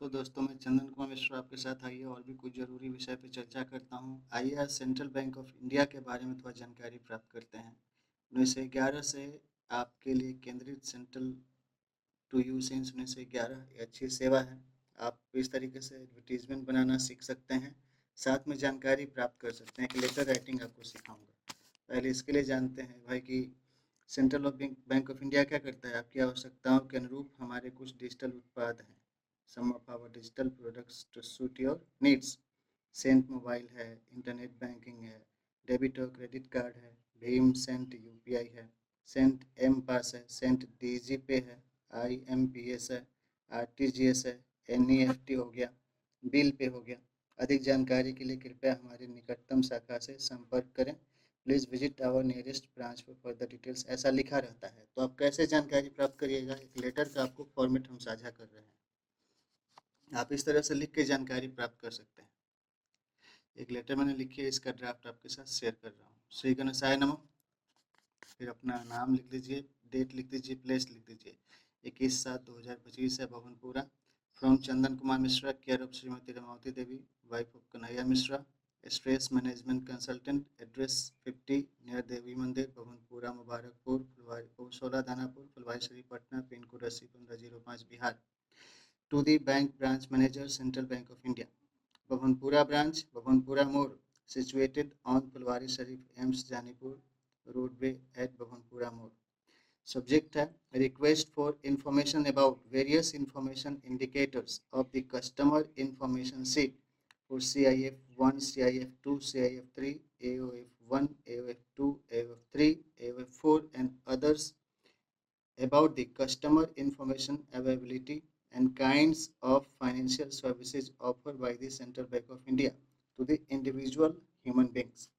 तो दोस्तों मैं चंदन कुमार मिश्रा आपके साथ आइए और भी कुछ ज़रूरी विषय पर चर्चा करता हूँ। आइए आज सेंट्रल बैंक ऑफ इंडिया के बारे में थोड़ा जानकारी प्राप्त करते हैं। 1911 से आपके लिए केंद्रित सेंट्रल टू यू सिंस 1911 ये अच्छी सेवा है। आप इस तरीके से एडवर्टीजमेंट बनाना सीख सकते हैं, साथ में जानकारी प्राप्त कर सकते हैं। एक लेटर राइटिंग आपको सिखाऊंगा। पहले इसके लिए जानते हैं भाई कि सेंट्रल बैंक ऑफ इंडिया क्या करता है। आपकी आवश्यकताओं के अनुरूप हमारे कुछ डिजिटल उत्पाद हैं। Some of our digital products to suit your needs. Cent mobile है, इंटरनेट बैंकिंग है, डेबिट और क्रेडिट कार्ड है, भीम सेंट यूपीआई है, सेंट एम पास है, सेंट डीजी पे है, IMPS है, RTGS है, NEFT हो गया, बिल पे हो गया। अधिक जानकारी के लिए कृपया हमारी निकटतम शाखा से संपर्क करें। Please visit our nearest branch for further details, ऐसा लिखा रहता है। तो आप कैसे जानकारी प्राप्त करिएगा, एक लेटर का आपको फॉर्मेट हम साझा कर रहे हैं। आप इस तरह से लिख के जानकारी प्राप्त कर सकते हैं। एक लेटर मैंने लिखी है, इसका ड्राफ्ट आपके साथ शेयर कर रहा हूँ। श्री गणेशाय नमः। फिर अपना नाम लिख लीजिए, डेट लिख दीजिए, प्लेस लिख दीजिए। 21/7/2025 है, Bhavanpura. From Chandan Kumar Mishra, care of Shrimati Ramavati Devi, wife of Kanhaiya Mishra, stress management consultant. Address 50 near Devi Mandir, Bhavanpura, Mubarakpur, Phulwari 16 Danapur, Phulwari Sharif, Patna, pin code 801505 Bihar. To the bank branch manager, Central Bank of India, Bhavanpura branch, Bhavanpura More, situated on Fulwari Sharif Ems Janipur roadway at Bhavanpura More. Subject है request for information about various information indicators of the customer information sheet for CIF1, CIF2, CIF3, AOF1, AOF2, AOF3, AOF4 and others about the customer information availability and kinds of financial services offered by the Central Bank of India to the individual human beings.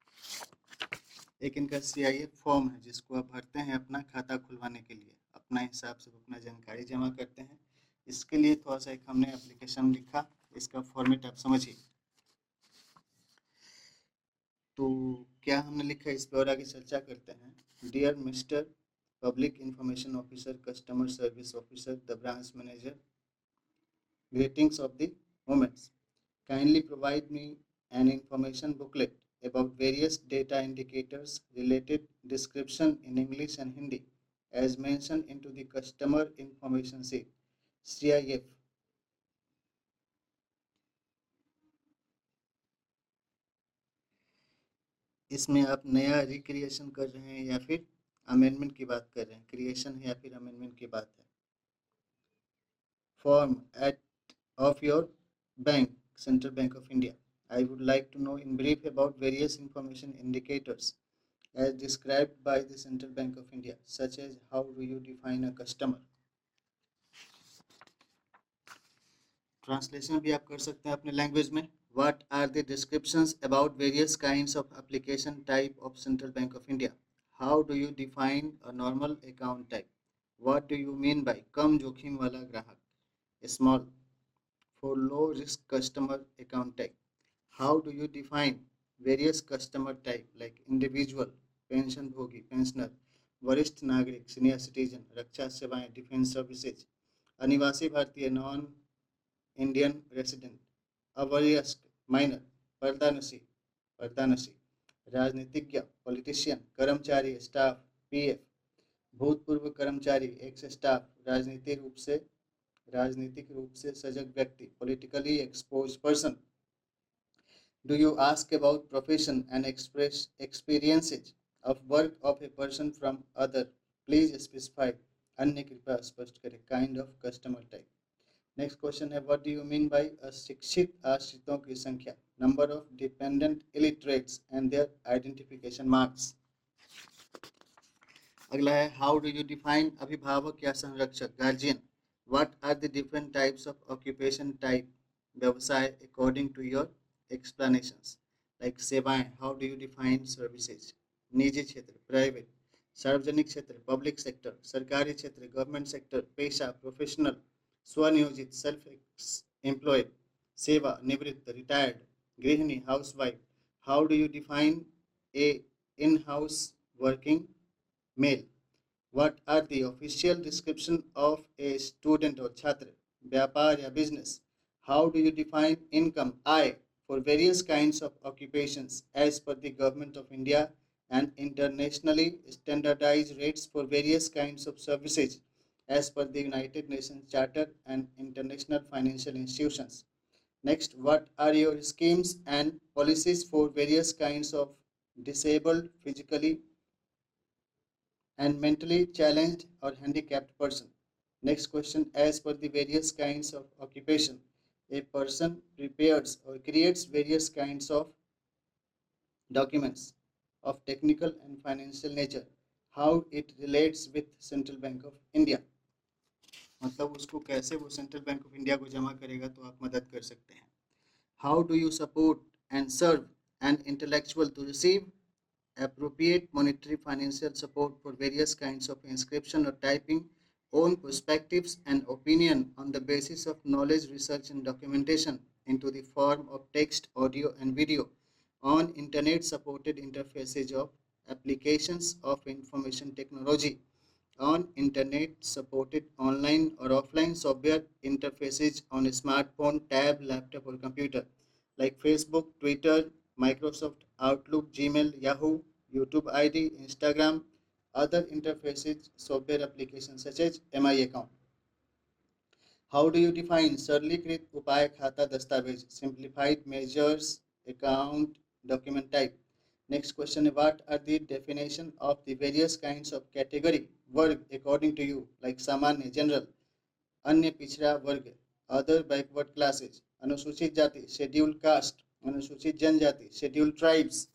एक इनका CIF form है जिसको आप भरते हैं अपना खाता खुलवाने के लिए। अपना हिसाब से अपना जानकारी जमा करते हैं। इसके लिए थोड़ा सा एक हमने एप्लीकेशन लिखा, इसका फॉर्मेट आप समझिए। तो क्या हमने लिखा, इस पर और आगे चर्चा करते हैं। Dear mister Public Information Officer, Customer Service Officer, the Branch Manager, greetings of the moments. Kindly provide me an information booklet about various data indicators, related description in English and Hindi, as mentioned into the Customer Information Sheet, CIF. इसमें आप नया recreation कर रहे हैं या फिर amendment की बात कर रहे हैं? क्रिएशन है या फिर अमेंडमेंट की बात है? Form at of your bank, Central Bank of India. I would like to know in brief about various information indicators as described by the Central Bank of India, such as how do you define a customer. Translation भी आप कर सकते हैं अपने language में। What are the descriptions about various kinds of application type of Central Bank of India? How do you define a normal account type? What do you mean by कम जोखिम वाला ग्राहक? Small for low risk customer account type. How do you define various customer type like individual, pension bhogi, pensioner, वरिष्ठ नागरिक, senior citizen, रक्षा सेवाएं, defence services, अनिवासी भारतीय, non Indian resident, अवयस्क, minor, पर्दानसी, पर्दानसी, राजनीतिज्ञ, politician, कर्मचारी, स्टाफ, PF, भूतपूर्व कर्मचारी, एक्स स्टाफ, राजनीतिक रूप से सजग व्यक्ति, politically exposed person. Do you ask about profession and express experiences of work of a person from other? Please specify. अन्य कृपया स्पष्ट करें. Kind of customer type. Next question है, what do you mean by अशिक्षित आश्रितों की संख्या? Number of dependent illiterates and their identification marks. अगला है, how do you define अभिभावक या संरक्षक, guardian? What are the different types of occupation type, व्यवसाय, according to your explanations? Like सेवाएं, how do you define services? निजी क्षेत्र, private, सार्वजनिक क्षेत्र, public sector, सरकारी क्षेत्र, government sector, पेशा, professional, स्वनियोजित, self employed, सेवा, निवृत्त, retired, गृहिणी, housewife. How do you define a in-house working male? What are the official description of a student or छात्र, व्यापार या business? How do you define income? I, for various kinds of occupations as per the Government of India and internationally standardized rates for various kinds of services as per the United Nations Charter and international financial institutions. Next, what are your schemes and policies for various kinds of disabled, physically and mentally challenged or handicapped person? Next question, as per the various kinds of occupation, a person prepares or creates various kinds of documents of technical and financial nature. How it relates with Central Bank of India? मतलब उसको कैसे वो central Bank of India को जमा करेगा तो आप मदद कर सकते हैं. How do you support and serve an intellectual to receive appropriate monetary financial support for various kinds of inscription or typing, own perspectives and opinion on the basis of knowledge, research and documentation into the form of text, audio and video on internet supported interfaces of applications of information technology on internet supported online or offline software interfaces on a smartphone, tab, laptop or computer like Facebook, Twitter, Microsoft Outlook, Gmail, Yahoo, YouTube ID, Instagram, other interfaces, software applications such as MI account. How do you define सरलीकृत उपाय खाता दस्तावेज simplified measures account document type? Next question, what are the definition of the various kinds of category वर्ग according to you like सामान्य general, अन्य पिछड़ा वर्ग, other backward classes, अनुसूचित जाति scheduled caste, अनुसूचित जनजाति scheduled tribes?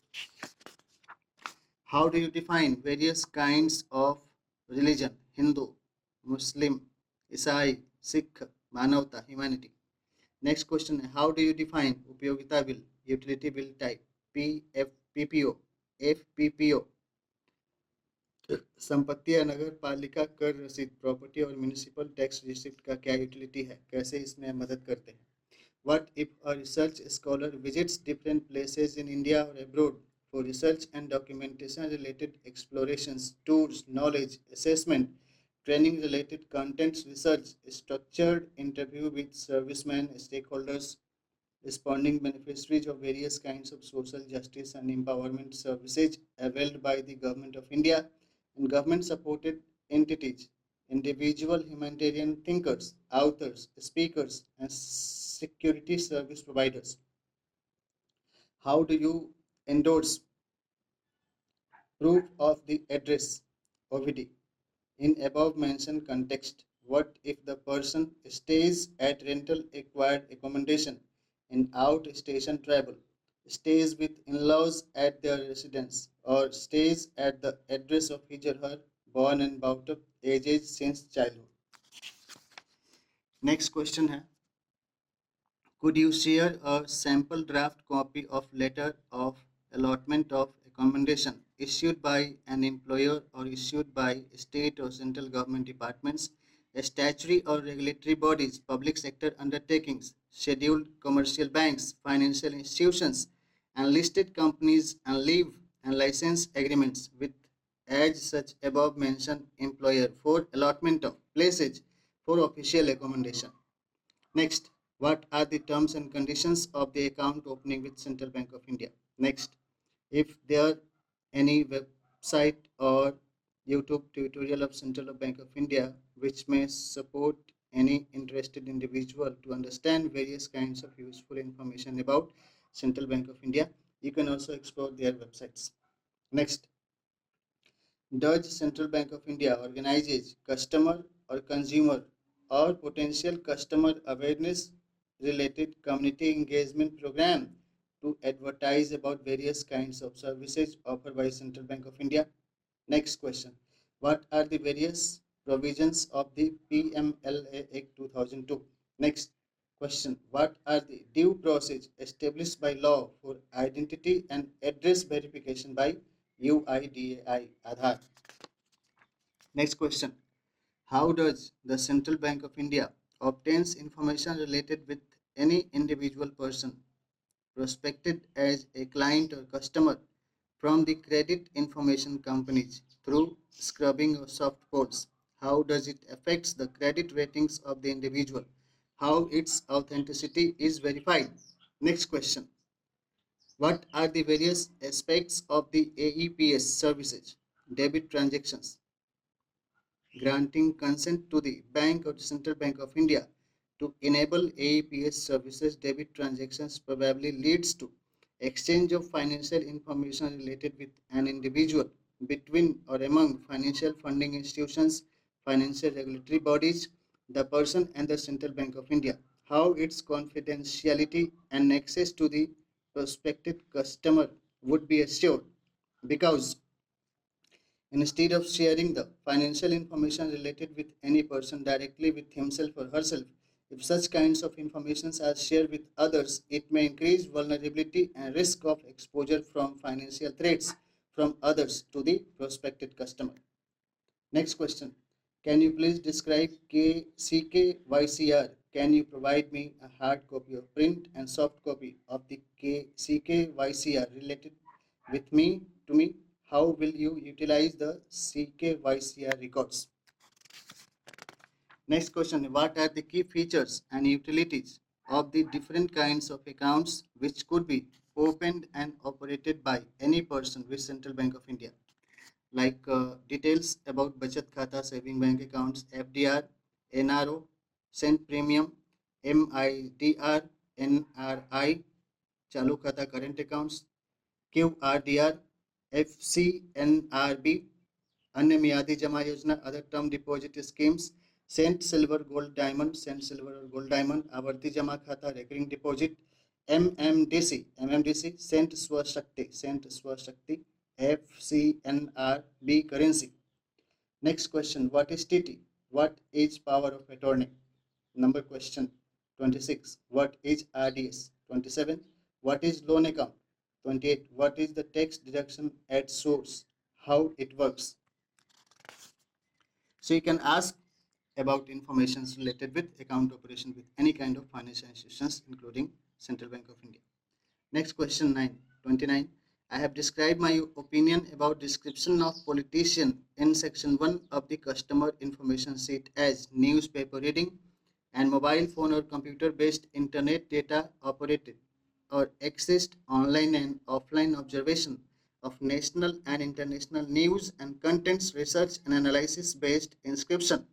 How do you define various kinds of religion? Hindu, Muslim, Isai, Sikh, Manavta, humanity. Next question, how do you define उपयोगिता bill, utility bill type, PFPPO, FPPO? संपत्ति या नगर पालिका कर रसीद प्रॉपर्टी और municipal tax receipt का क्या utility है, कैसे इसमें मदद करते हैं? What if a research scholar visits different places in India or abroad for research and documentation related explorations, tours, knowledge, assessment, training related contents, research, structured interview with servicemen, stakeholders, responding beneficiaries of various kinds of social justice and empowerment services availed by the Government of India and government supported entities, individual humanitarian thinkers, authors, speakers, and security service providers. How do you endorse proof of the address OVD in above mentioned context? What if the person stays at rental acquired accommodation in out-station travel, stays with in-laws at their residence, or stays at the address of his or her born and brought up ages since childhood? Next question है, could you share a sample draft copy of letter of allotment of accommodation issued by an employer or issued by state or central government departments, statutory or regulatory bodies, public sector undertakings, scheduled commercial banks, financial institutions, and listed companies and leave and license agreements with as such above mentioned employer for allotment of places for official accommodation? Next, what are the terms and conditions of the account opening with Central Bank of India? Next, if there any website or YouTube tutorial of Central Bank of India which may support any interested individual to understand various kinds of useful information about Central Bank of India, you can also explore their websites. Next, does Central Bank of India organizes customer or consumer or potential customer awareness related community engagement program to advertise about various kinds of services offered by Central Bank of India? Next question, what are the various provisions of the PMLA Act 2002? Next question, what are the due process established by law for identity and address verification by UIDAI Aadhaar? Next question, how does the Central Bank of India obtains information related with any individual person prospected as a client or customer from the credit information companies through scrubbing of soft codes? How does it affect the credit ratings of the individual? how its authenticity is verified. Next question. What are the various aspects of the AEPS services? Debit transactions, granting consent to the Bank or the Central Bank of India to enable AEPS services. Debit transactions probably leads to exchange of financial information related with an individual between or among financial funding institutions, financial regulatory bodies, the person and the Central Bank of India. How its confidentiality and access to the prospective customer would be assured, because instead of sharing the financial information related with any person directly with himself or herself, if such kinds of information are shared with others, it may increase vulnerability and risk of exposure from financial threats from others to the prospective customer. Next question. Can you please describe CKYCR? Can you provide me a hard copy of print and soft copy of the CKYCR related with me to me? How will you utilize the CKYCR records? Next question. What are the key features and utilities of the different kinds of accounts which could be opened and operated by any person with Central Bank of India? Like details about Bachat Khata, saving bank accounts, FDR, NRO, Cent Premium, MIDR, NRI, Chalu Khata current accounts, QRDR, FCNRB, अन्य मियादी जमा योजना, other term deposit schemes, Cent silver gold diamond, Cent silver और gold diamond, आवर्ती जमा खाता, recurring deposit, MMDC, Cent Swashakti, FCNRB currency. Next question. What is TT? What is power of attorney? Number question 26. What is RDS? 27. What is loan account? 28. What is the tax deduction at source? How it works? So you can ask about information related with account operation with any kind of financial institutions, including Central Bank of India. Next question 29. I have described my opinion about description of politician in section 1 of the customer information sheet as newspaper reading and mobile phone or computer based internet data operated or accessed online and offline observation of national and international news and contents research and analysis based inscription,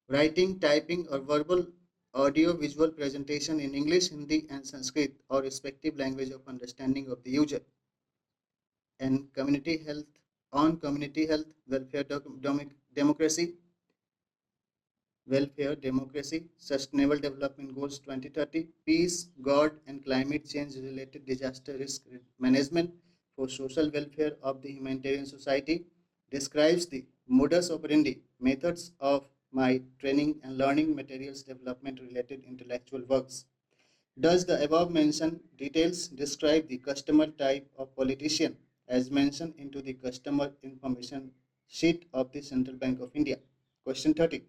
writing, typing or verbal audio visual presentation in English, Hindi and Sanskrit or respective language of understanding of the user, and community health on community health, welfare democracy, sustainable development goals 2030, peace, God and climate change related disaster risk management for social welfare of the humanitarian society, describes the modus operandi methods of my training and learning materials development related intellectual works. Does the above mentioned details describe the customer type of politician as mentioned into the customer information sheet of the Central Bank of India? Question 30.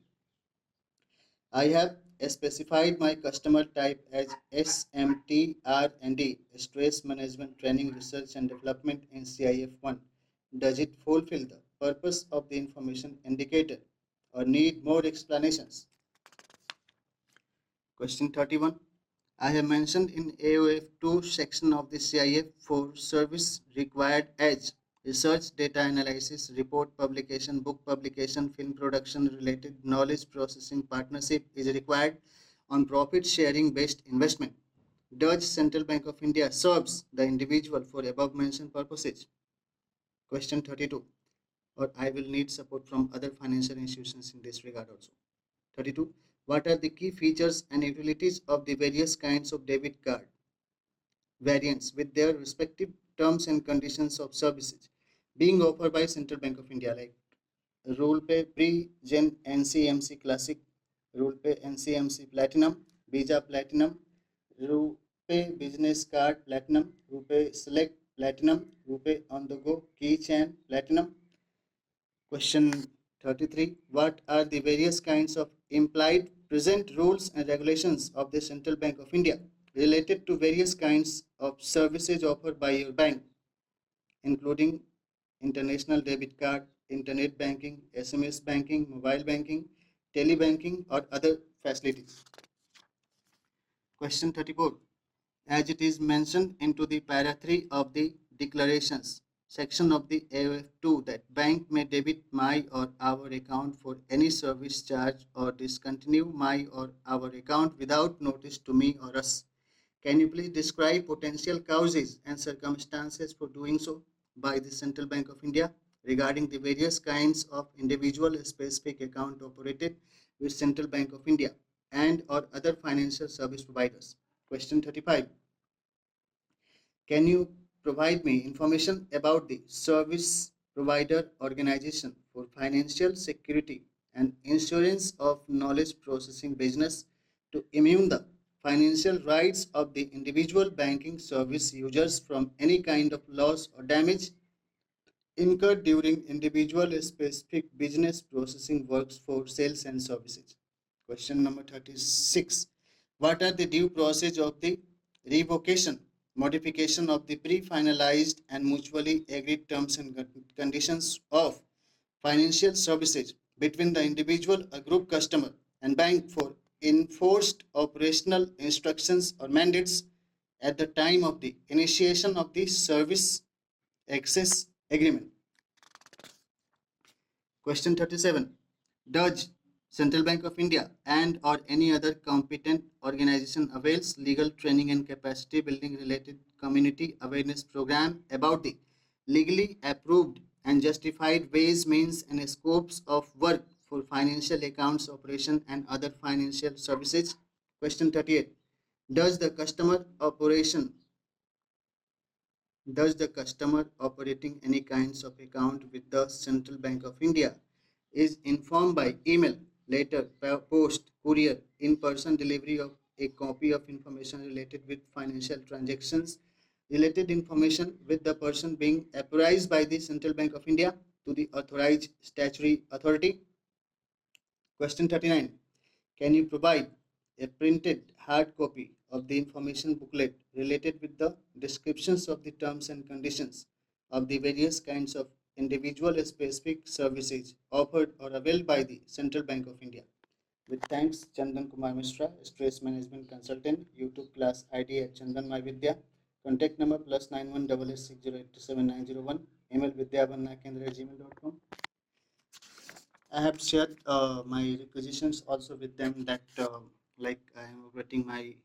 I have specified my customer type as SMTR&D, Stress Management Training Research and Development in CIF1. Does it fulfill the purpose of the information indicated or need more explanations? Question 31. I have mentioned in AOF2 section of the CIF for service required as research, data analysis, report publication, book publication, film production related knowledge processing partnership is required on profit sharing based investment. Does Central Bank of India serves the individual for above mentioned purposes? Question 32. Or I will need support from other financial institutions in this regard also. 32. What are the key features and utilities of the various kinds of debit card variants with their respective terms and conditions of services being offered by Central Bank of India, like Rule Pay Pre-Gen NCMC Classic, Rule Pay NCMC Platinum, Visa Platinum, Rupee Business Card Platinum, Rupee Select Platinum, Rupee On The Go Keychain Platinum. Question 33. What are the various kinds of implied present rules and regulations of the Central Bank of India related to various kinds of services offered by your bank, including international debit card, internet banking, SMS banking, mobile banking, telebanking, or other facilities? Question 34. As it is mentioned into the para 3 of the declarations section of the AOF2 that bank may debit my or our account for any service charge or discontinue my or our account without notice to me or us. Can you please describe potential causes and circumstances for doing so by the Central Bank of India regarding the various kinds of individual specific account operated with Central Bank of India and or other financial service providers? Question 35. Can you provide me information about the service provider organization for financial security and insurance of knowledge processing business to immune the financial rights of the individual banking service users from any kind of loss or damage incurred during individual specific business processing works for sales and services? Question number 36. What are the due process of the revocation, modification of the pre-finalized and mutually agreed terms and conditions of financial services between the individual or group customer and bank for enforced operational instructions or mandates at the time of the initiation of the service access agreement? Question 37. Does Central Bank of India and or any other competent organization avails legal training and capacity building related community awareness program about the legally approved and justified ways, means and scopes of work for financial accounts operation and other financial services? Question 38. Does the customer operation Does the customer operating any kinds of account with the Central Bank of India is informed by email, letter, post, courier, in-person delivery of a copy of information related with financial transactions, related information with the person being authorized by the Central Bank of India to the authorized statutory authority? Question 39. Can you provide a printed hard copy of the information booklet related with the descriptions of the terms and conditions of the various kinds of individual specific services offered or availed by the Central Bank of India? With thanks, Chandan Kumar Mishra, Stress Management Consultant, YouTube class ID at Chandan My Vidya, contact number +9188608791, email vidyavanakendra@gmail.com. I have shared my requisitions also with them that like I am operating my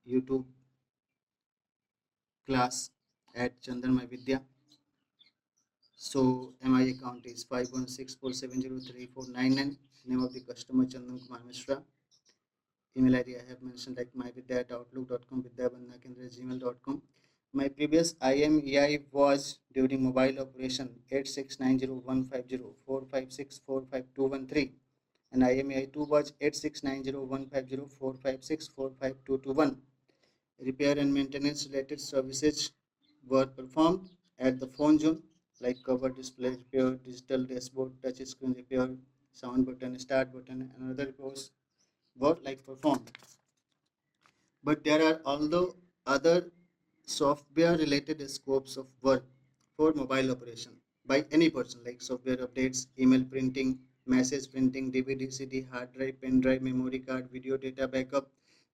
YouTube class at Chandan My Vidya. So MI account is 51647034999. Name of the customer Chandan Kumar Mishra. Email ID I have mentioned like myvidya@outlook.com, vidyavanakendra@gmail.com. My previous IMEI was during mobile operation 86901504564521 and IMEI2 was 86901504564522. Repair and maintenance related services were performed at the phone zone like cover display repair, digital dashboard, touch screen repair, sound button, start button, and other repairs were like performed. But there are although other software related scopes of work for mobile operation by any person like software updates, email printing, message printing, DVD, CD, hard drive, pen drive, memory card, video data backup,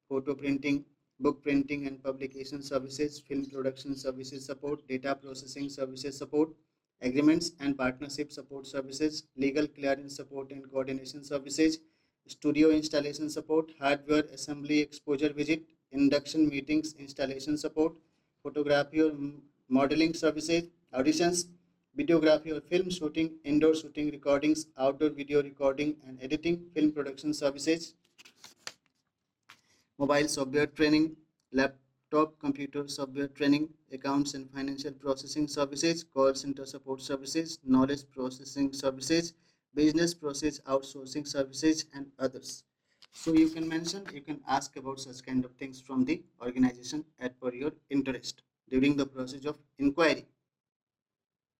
photo printing, book printing and publication services, film production services support, data processing services support, agreements and partnership support services, legal clearance support and coordination services, studio installation support, hardware assembly exposure visit, induction meetings, installation support, photography or modeling services, auditions, videography or film shooting, indoor shooting recordings, outdoor video recording and editing, film production services, mobile software training, laptop computer software training, accounts and financial processing services, call center support services, knowledge processing services, business process outsourcing services, and others. So you can mention, you can ask about such kind of things from the organization as per your interest during the process of inquiry.